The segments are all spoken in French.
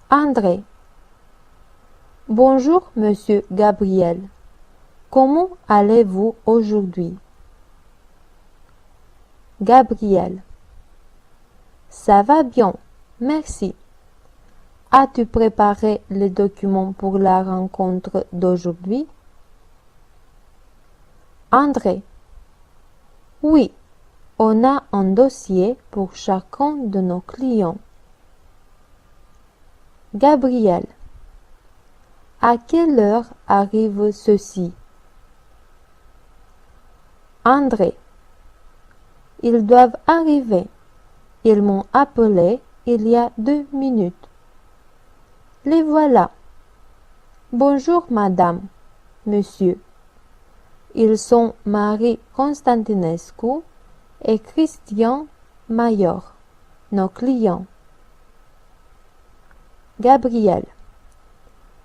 André. Bonjour, monsieur Gabriel. Comment allez-vous aujourd'hui? Gabriel. Ça va bien, merci. As-tu préparé les documents pour la rencontre d'aujourd'hui? André. Oui, on a un dossier pour chacun de nos clients. Gabriel. À quelle heure arrive ceci? André. Ils doivent arriver. Ils m'ont appelé il y a 2 minutes. Les voilà. Bonjour madame, monsieur. Ils sont Marie Constantinescu et Christian Mayor, nos clients. Gabriel.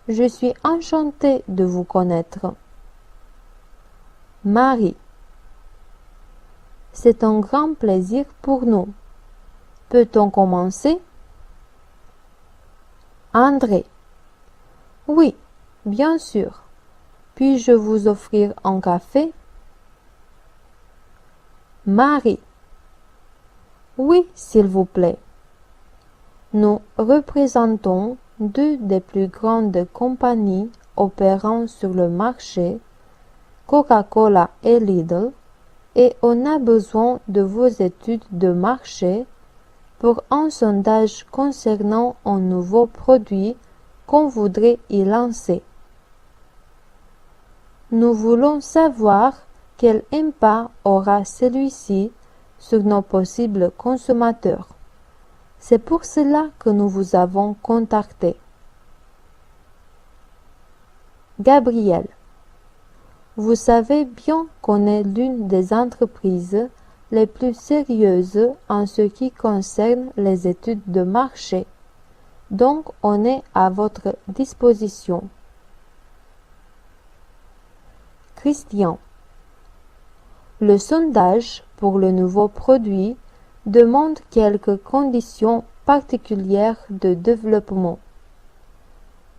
Je suis enchantée de vous connaître. Marie. C'est un grand plaisir pour nous. Peut-on commencer? André. Oui, bien sûr. Puis-je vous offrir un café? Marie. Oui, s'il vous plaît. Nous représentons deux des plus grandes compagnies opérant sur le marché, Coca-Cola et Lidl, et on a besoin de vos études de marché pour un sondage concernant un nouveau produit qu'on voudrait y lancer. Nous voulons savoir quel impact aura celui-ci sur nos possibles consommateurs. C'est pour cela que nous vous avons contacté. Gabriel. Vous savez bien qu'on est l'une des entreprises les plus sérieuses en ce qui concerne les études de marché. Donc, on est à votre disposition. Christian. Le sondage pour le nouveau produit demande quelques conditions particulières de développement.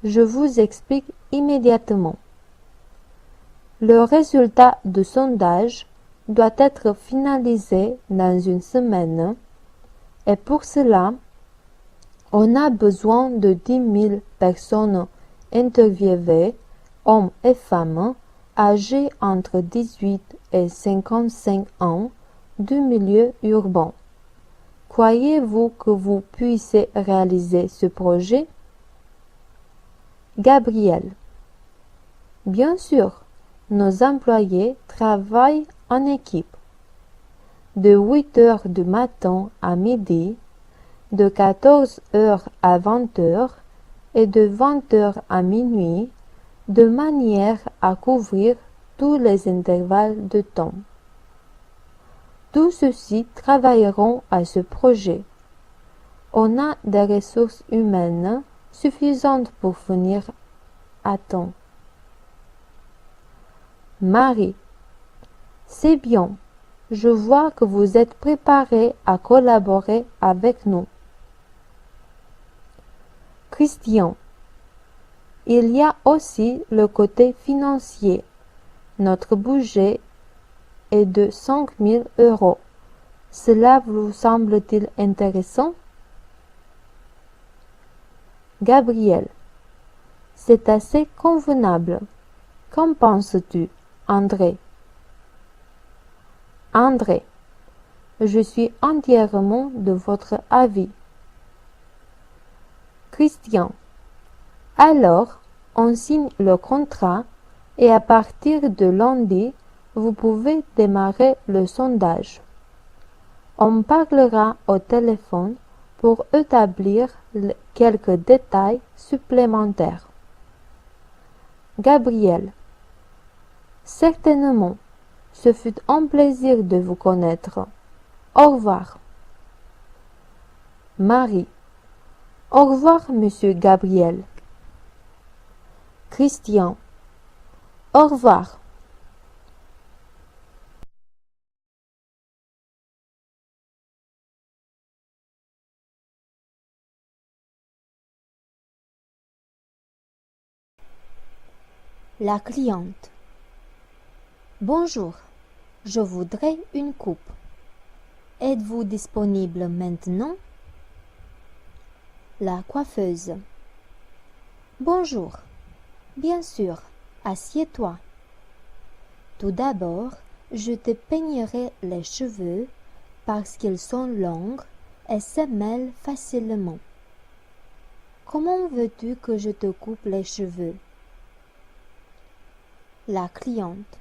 Je vous explique immédiatement. Le résultat du sondage doit être finalisé dans une semaine et pour cela, on a besoin de 10 000 personnes interviewées, hommes et femmes, âgés entre 18 et 55 ans du milieu urbain. Croyez-vous que vous puissiez réaliser ce projet? Gabriel. Bien sûr, nos employés travaillent en équipe. De 8 heures du matin à midi, de 14 heures à 20 heures et de 20 heures à minuit, de manière à couvrir tous les intervalles de temps. Tous ceux-ci travailleront à ce projet. On a des ressources humaines suffisantes pour finir à temps. Marie. C'est bien. Je vois que vous êtes préparé à collaborer avec nous. Christian. Il y a aussi le côté financier. Notre budget est de 5 000 euros. Cela vous semble-t-il intéressant? Gabriel. C'est assez convenable. Qu'en penses-tu, André? André. Je suis entièrement de votre avis. Christian. Alors, on signe le contrat et à partir de lundi, vous pouvez démarrer le sondage. On parlera au téléphone pour établir quelques détails supplémentaires. Gabriel. Certainement, ce fut un plaisir de vous connaître. Au revoir. Marie. Au revoir, monsieur Gabriel. Christian. Au revoir. La cliente. Bonjour, je voudrais une coupe. Êtes-vous disponible maintenant? La coiffeuse. Bonjour. Bien sûr, assieds-toi. Tout d'abord, je te peignerai les cheveux parce qu'ils sont longs et se mêlent facilement. Comment veux-tu que je te coupe les cheveux? La cliente.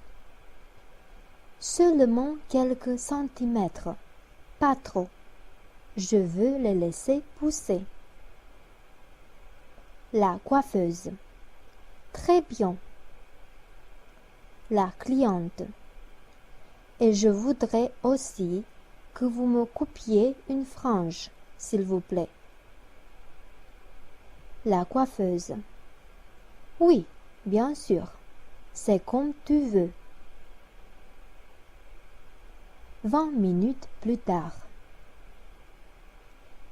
Seulement quelques centimètres, pas trop. Je veux les laisser pousser. La coiffeuse. Très bien. La cliente. Et je voudrais aussi que vous me coupiez une frange, s'il vous plaît. La coiffeuse. Oui, bien sûr. C'est comme tu veux. 20 minutes plus tard.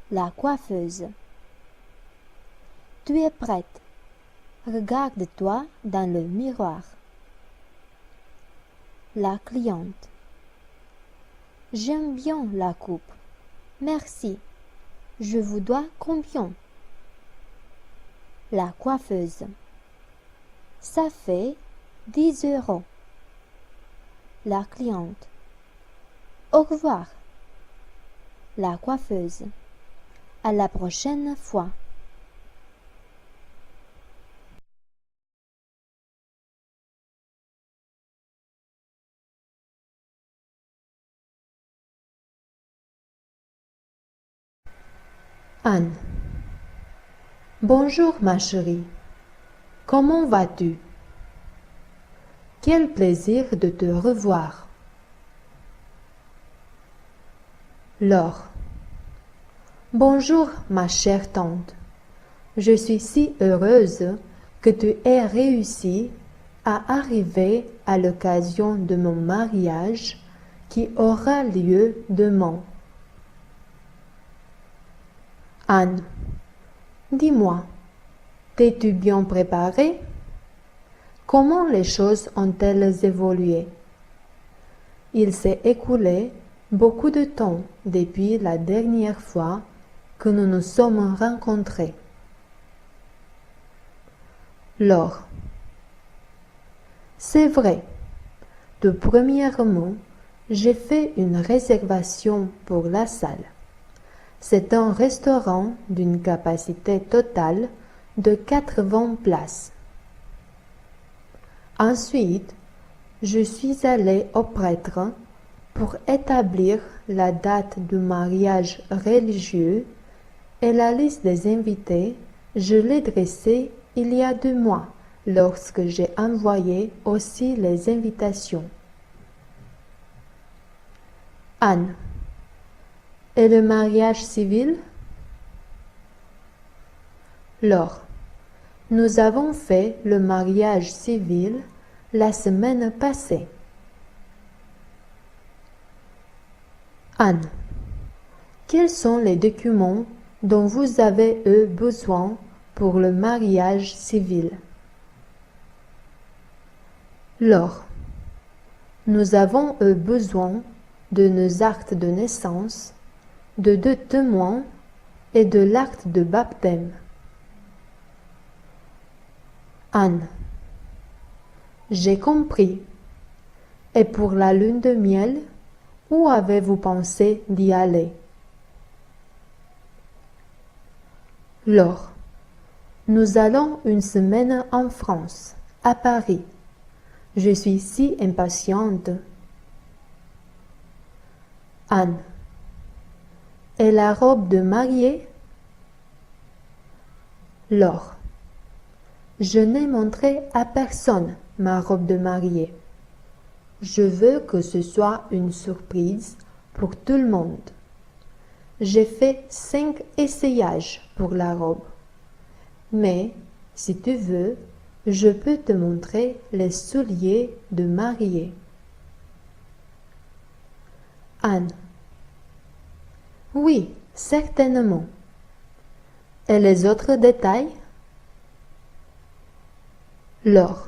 La coiffeuse. Tu es prête. Regarde-toi dans le miroir. La cliente. J'aime bien la coupe. Merci. Je vous dois combien? La coiffeuse. Ça fait 10 euros. La cliente. Au revoir. La coiffeuse. À la prochaine fois. Anne. Bonjour ma chérie. Comment vas-tu? Quel plaisir de te revoir. Laure. Bonjour ma chère tante. Je suis si heureuse que tu aies réussi à arriver à l'occasion de mon mariage qui aura lieu demain. Anne. Dis-moi, t'es-tu bien préparée? Comment les choses ont-elles évolué? Il s'est écoulé beaucoup de temps depuis la dernière fois que nous nous sommes rencontrés. Laure. C'est vrai. De premièrement, j'ai fait une réservation pour la salle. C'est un restaurant d'une capacité totale de 80 places. Ensuite, je suis allée au prêtre pour établir la date du mariage religieux et la liste des invités, je l'ai dressée il y a 2 mois lorsque j'ai envoyé aussi les invitations. Anne. Et le mariage civil? Laure. Nous avons fait le mariage civil la semaine passée. Anne. Quels sont les documents dont vous avez eu besoin pour le mariage civil? Laure. Nous avons eu besoin de nos actes de naissance, de 2 témoins et de l'acte de baptême. Anne. J'ai compris. Et pour la lune de miel, où avez-vous pensé d'y aller? Laure. Nous allons une semaine en France, à Paris. Je suis si impatiente. Anne. Et la robe de mariée? Laure. Je n'ai montré à personne ma robe de mariée. Je veux que ce soit une surprise pour tout le monde. J'ai fait 5 essayages pour la robe. Mais, si tu veux, je peux te montrer les souliers de mariée. Anne. Oui, certainement. Et les autres détails? Laure.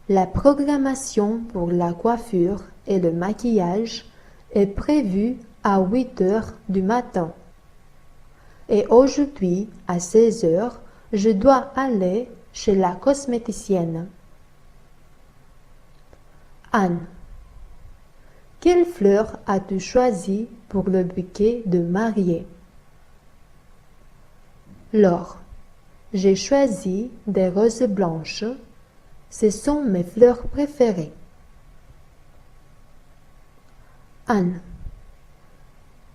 La programmation pour la coiffure et le maquillage est prévue à 8 heures du matin. Et aujourd'hui, à 16 heures, je dois aller chez la cosméticienne. Anne. Quelle fleur as-tu choisi pour le bouquet de mariée? Laure. J'ai choisi des roses blanches. Ce sont mes fleurs préférées. Anne.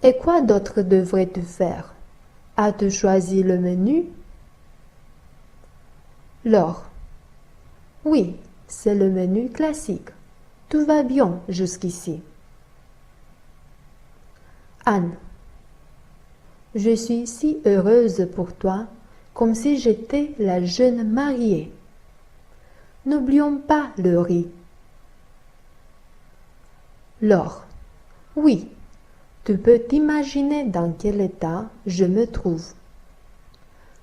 Et quoi d'autre devrais-tu faire? As-tu choisi le menu? Laure. Oui, c'est le menu classique. Tout va bien jusqu'ici. Anne. Je suis si heureuse pour toi, comme si j'étais la jeune mariée. N'oublions pas le riz. Laure. Oui, tu peux t'imaginer dans quel état je me trouve.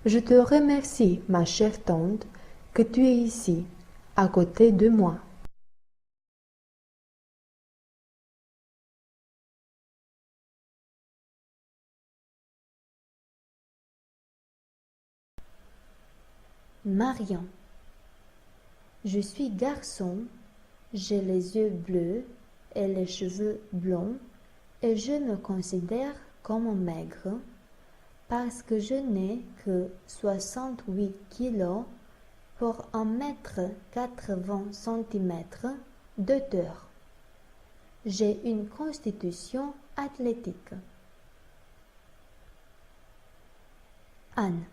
Je te remercie, ma chère tante, que tu es ici, à côté de moi. Marion. Je suis garçon, j'ai les yeux bleus et les cheveux blonds et je me considère comme maigre parce que je n'ai que 68 kilos pour 1,80 m de hauteur. J'ai une constitution athlétique. Anne.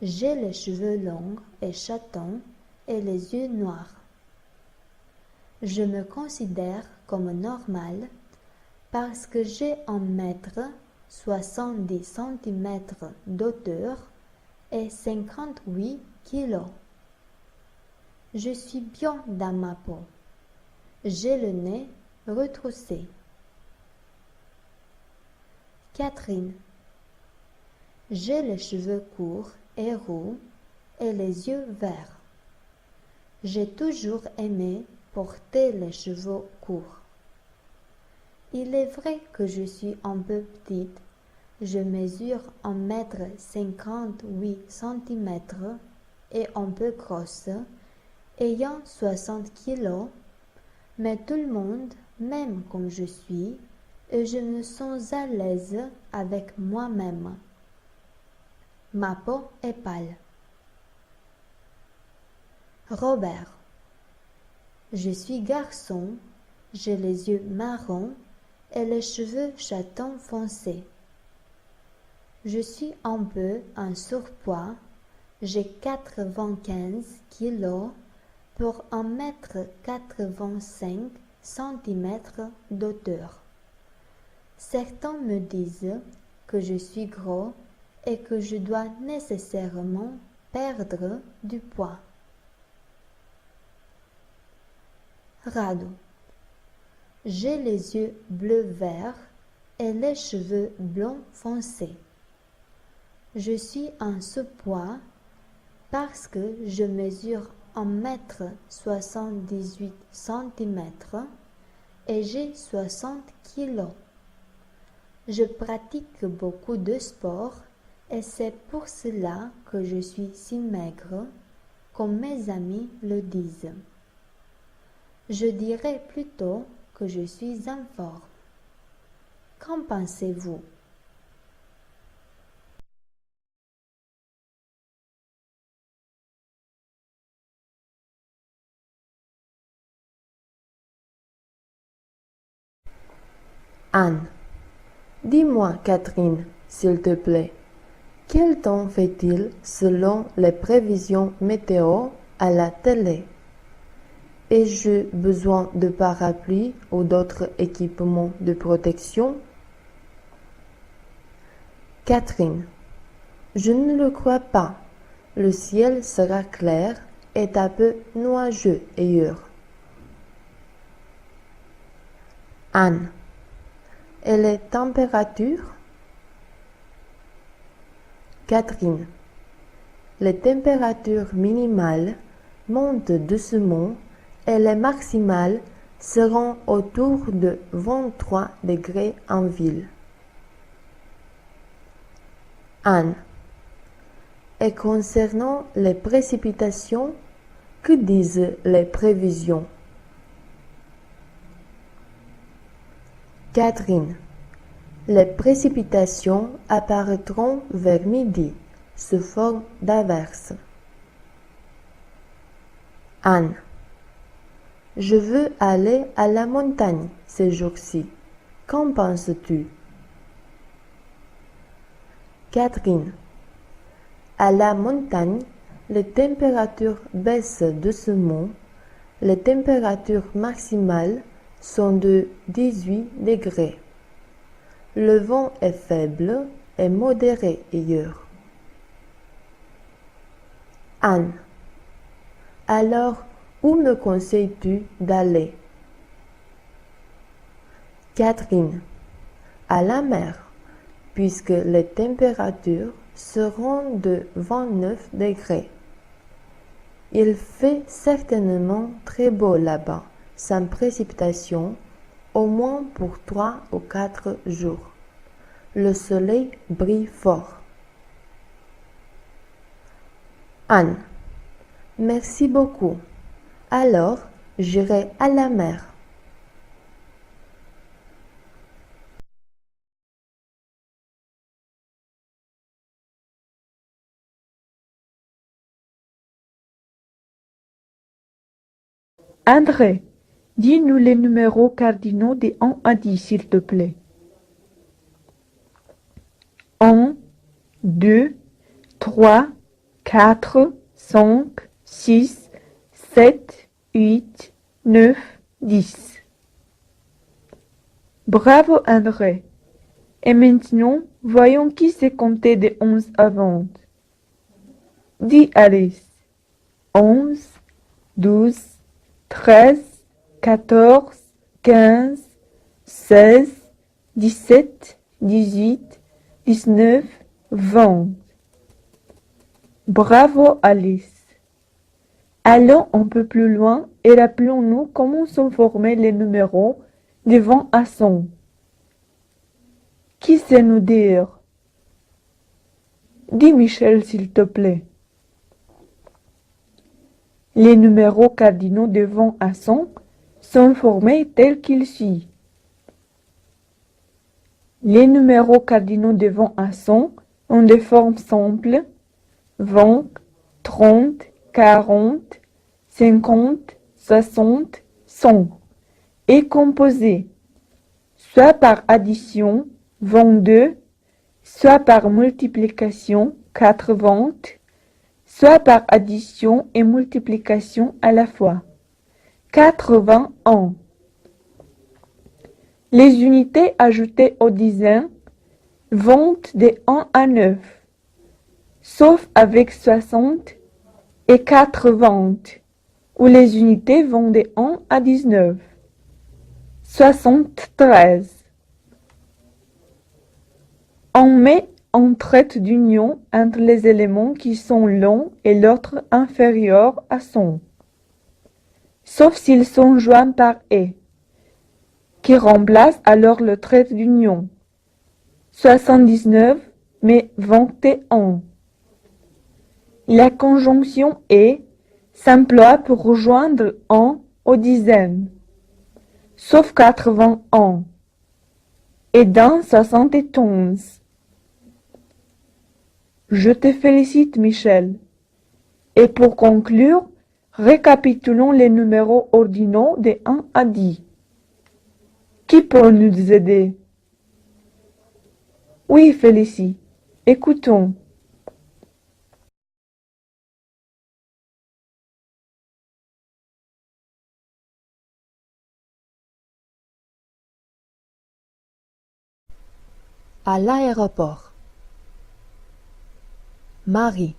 J'ai les cheveux longs et châtains et les yeux noirs. Je me considère comme normale parce que j'ai 1,70 m d'auteur et 58 kilos. Je suis bien dans ma peau. J'ai le nez retroussé. Catherine. J'ai les cheveux courts et roux et les yeux verts. J'ai toujours aimé porter les cheveux courts. Il est vrai que je suis un peu petite. Je mesure 1,58 m et un peu grosse, ayant 60 kilos, mais tout le monde m'aime comme je suis et je me sens à l'aise avec moi-même. Ma peau est pâle. Robert. Je suis garçon, j'ai les yeux marrons et les cheveux châtains foncés. Je suis un peu en surpoids, j'ai 95 kilos pour 1,85 m d'auteur. Certains me disent que je suis gros et que je dois nécessairement perdre du poids. Rado. J'ai les yeux bleu-vert et les cheveux blonds foncés. Je suis en surpoids parce que je mesure 1,78 m et j'ai 60 kilos. Je pratique beaucoup de sport et c'est pour cela que je suis si maigre, comme mes amis le disent. Je dirais plutôt que je suis en forme. Qu'en pensez-vous? Anne. Dis-moi, Catherine, s'il te plaît, quel temps fait-il selon les prévisions météo à la télé? Ai-je besoin de parapluie ou d'autres équipements de protection? Catherine. Je ne le crois pas. Le ciel sera clair et un peu nuageux ailleurs. Anne. Et les températures? Catherine. Les températures minimales monte doucement et les maximales seront autour de 23 degrés en ville. Anne. Et concernant les précipitations, que disent les prévisions? Catherine. Les précipitations apparaîtront vers midi, sous forme d'averses. Anne. Je veux aller à la montagne ces jours-ci. Qu'en penses-tu? Catherine. À la montagne, les températures baissent doucement. Les températures maximales sont de 18 degrés. Le vent est faible et modéré ailleurs. Anne. Alors, où me conseilles-tu d'aller? Catherine. À la mer, puisque les températures seront de 29 degrés. Il fait certainement très beau là-bas, sans précipitation, au moins pour 3 ou 4 jours. Le soleil brille fort. Anne. Merci beaucoup. Alors, j'irai à la mer. André, dis-nous les numéros cardinaux de 1 à 10, s'il te plaît. 1, 2, 3, 4, 5, 6, 7, 8, 9, 10. Bravo André. Et maintenant, voyons qui sait compter de 11 à 20. Dis Alice. 11, 12, 13, 14, 15, 16, 17, 18, 19, 20. Bravo Alice. Allons un peu plus loin et rappelons-nous comment sont formés les numéros de 20 à 100. Qui sait nous dire? Dis Michel s'il te plaît. Les numéros cardinaux de 20 à 100 sont formés tels qu'ils suivent. Les numéros cardinaux de 20 à 100 ont des formes simples 20, 30, 40, 50, 60, 100 et composés soit par addition 22, soit par multiplication 80, soit par addition et multiplication à la fois. 81. Les unités ajoutées aux dizaines vont de 1 à 9, sauf avec 60 et 80, où les unités vont de 1 à 19. 73. On met un trait d'union entre les éléments qui sont longs et l'autre inférieur à 100, sauf s'ils sont joints par « et », qui remplace alors le trait d'union. 79 mais 21. La conjonction « et » s'emploie pour rejoindre 1 aux dizaines, sauf 81 et dans 71. Je te félicite, Michel. Et pour conclure, récapitulons les numéros ordinaux de 1 à 10. Qui peut nous aider? Oui, Félicie. Écoutons. À l'aéroport. Marie.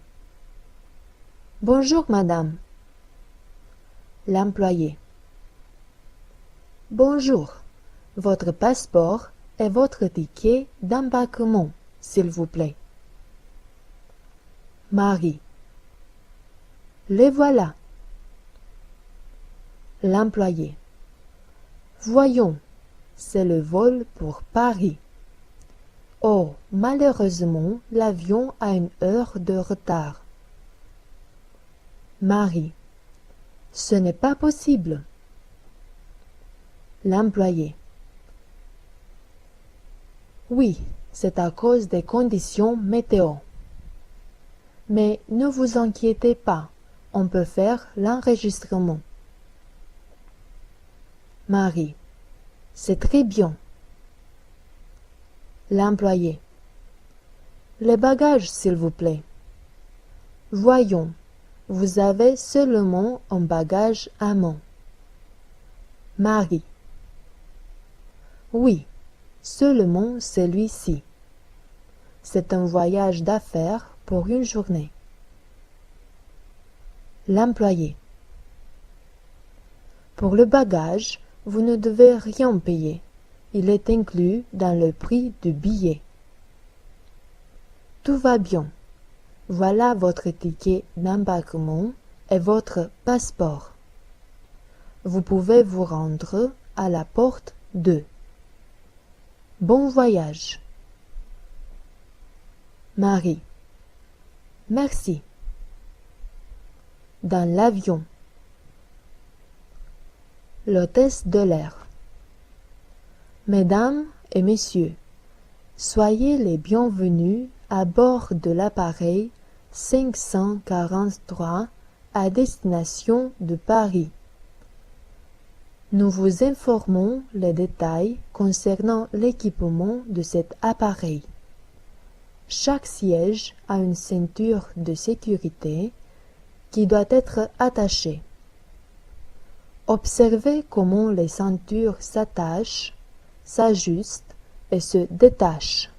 Bonjour, madame. L'employé. Bonjour. Votre passeport et votre ticket d'embarquement, s'il vous plaît. Marie. Les voilà. L'employé. Voyons, c'est le vol pour Paris. Oh, malheureusement, l'avion a 1 heure de retard. Marie. Ce n'est pas possible. L'employé. Oui, c'est à cause des conditions météo. Mais ne vous inquiétez pas, on peut faire l'enregistrement. Marie. C'est très bien. L'employé. Les bagages, s'il vous plaît. Voyons, vous avez seulement un bagage à main. Marie. Oui, seulement celui-ci. C'est un voyage d'affaires pour 1 journée. L'employé. Pour le bagage, vous ne devez rien payer. Il est inclus dans le prix du billet. Tout va bien. Voilà votre ticket d'embarquement et votre passeport. Vous pouvez vous rendre à la porte 2. Bon voyage. Marie. Merci. Dans l'avion. L'hôtesse de l'air. Mesdames et messieurs, soyez les bienvenus à bord de l'appareil 543 à destination de Paris. Nous vous informons les détails concernant l'équipement de cet appareil. Chaque siège a une ceinture de sécurité qui doit être attachée. Observez comment les ceintures s'attachent, s'ajustent et se détachent.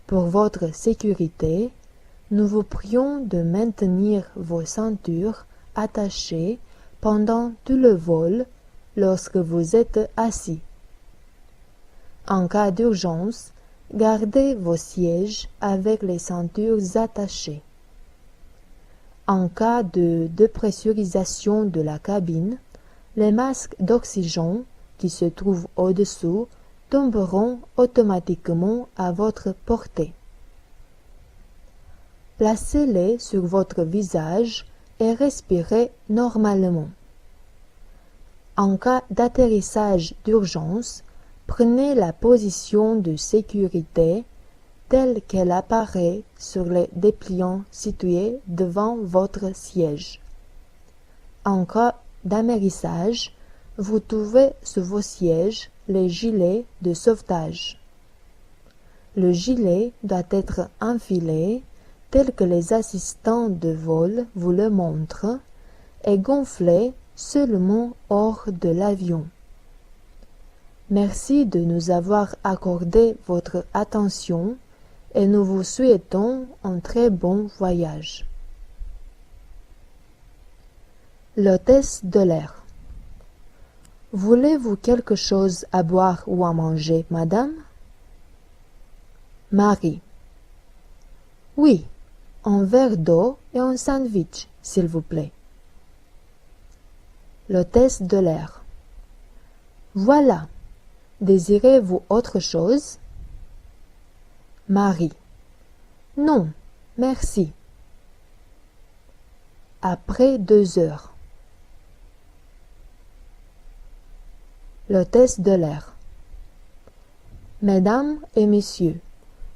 Pour votre sécurité, nous vous prions de maintenir vos ceintures attachées pendant tout le vol lorsque vous êtes assis. En cas d'urgence, gardez vos sièges avec les ceintures attachées. En cas de dépressurisation de la cabine, les masques d'oxygène qui se trouvent au-dessous tomberont automatiquement à votre portée. Placez-les sur votre visage et respirez normalement. En cas d'atterrissage d'urgence, prenez la position de sécurité telle qu'elle apparaît sur les dépliants situés devant votre siège. En cas d'amérissage, vous trouvez sur vos sièges les gilets de sauvetage. Le gilet doit être enfilé tel que les assistants de vol vous le montrent et gonflé seulement hors de l'avion. Merci de nous avoir accordé votre attention et nous vous souhaitons un très bon voyage. L'hôtesse de l'air. Voulez-vous quelque chose à boire ou à manger, madame? Marie. Oui, un verre d'eau et un sandwich, s'il vous plaît. L'hôtesse de l'air. Voilà. Désirez-vous autre chose? Marie. Non, merci. Après 2 heures. L'hôtesse de l'air. Mesdames et messieurs,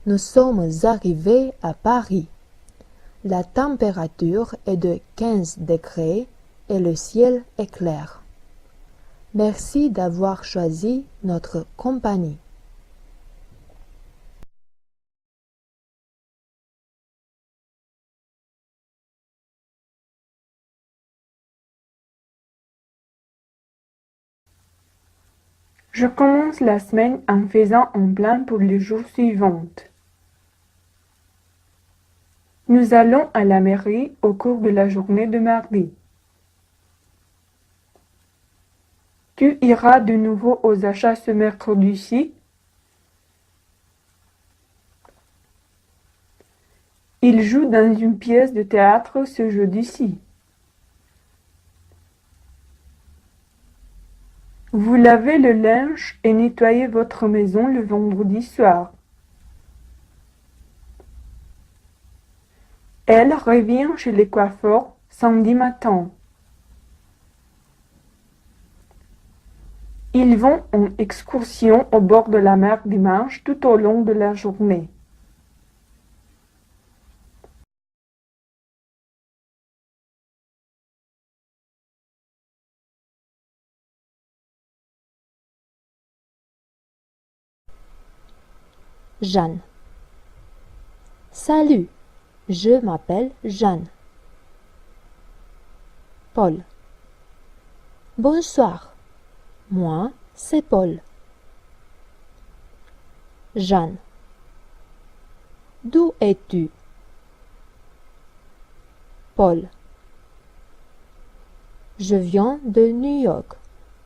nous sommes arrivés à Paris. La température est de 15 degrés et le ciel est clair. Merci d'avoir choisi notre compagnie. Je commence la semaine en faisant un plan pour les jours suivants. Nous allons à la mairie au cours de la journée de mardi. Tu iras de nouveau aux achats ce mercredi-ci? Il joue dans une pièce de théâtre ce jeudi-ci. Vous lavez le linge et nettoyez votre maison le vendredi soir. Elle revient chez les coiffeurs samedi matin. Ils vont en excursion au bord de la mer dimanche tout au long de la journée. Jeanne. Salut, je m'appelle Jeanne. Paul. Bonsoir, moi c'est Paul. Jeanne. D'où es-tu? Paul. Je viens de New York.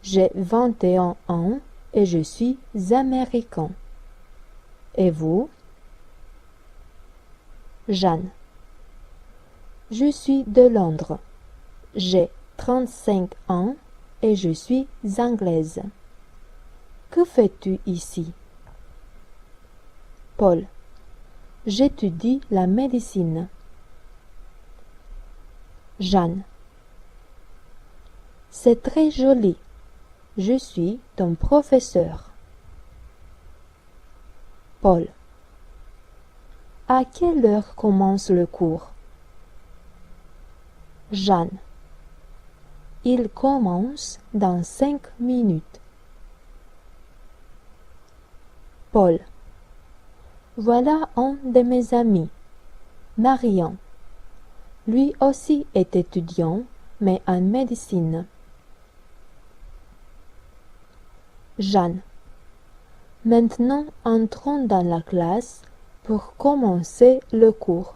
J'ai 21 ans et je suis américain. Et vous? Jeanne. Je suis de Londres. J'ai 35 ans et je suis anglaise. Que fais-tu ici? Paul. J'étudie la médecine. Jeanne. C'est très joli. Je suis ton professeur. Paul. À quelle heure commence le cours? Jeanne. Il commence dans 5 minutes. Paul. Voilà un de mes amis, Marian. Lui aussi est étudiant, mais en médecine. Jeanne. Maintenant entrons dans la classe pour commencer le cours.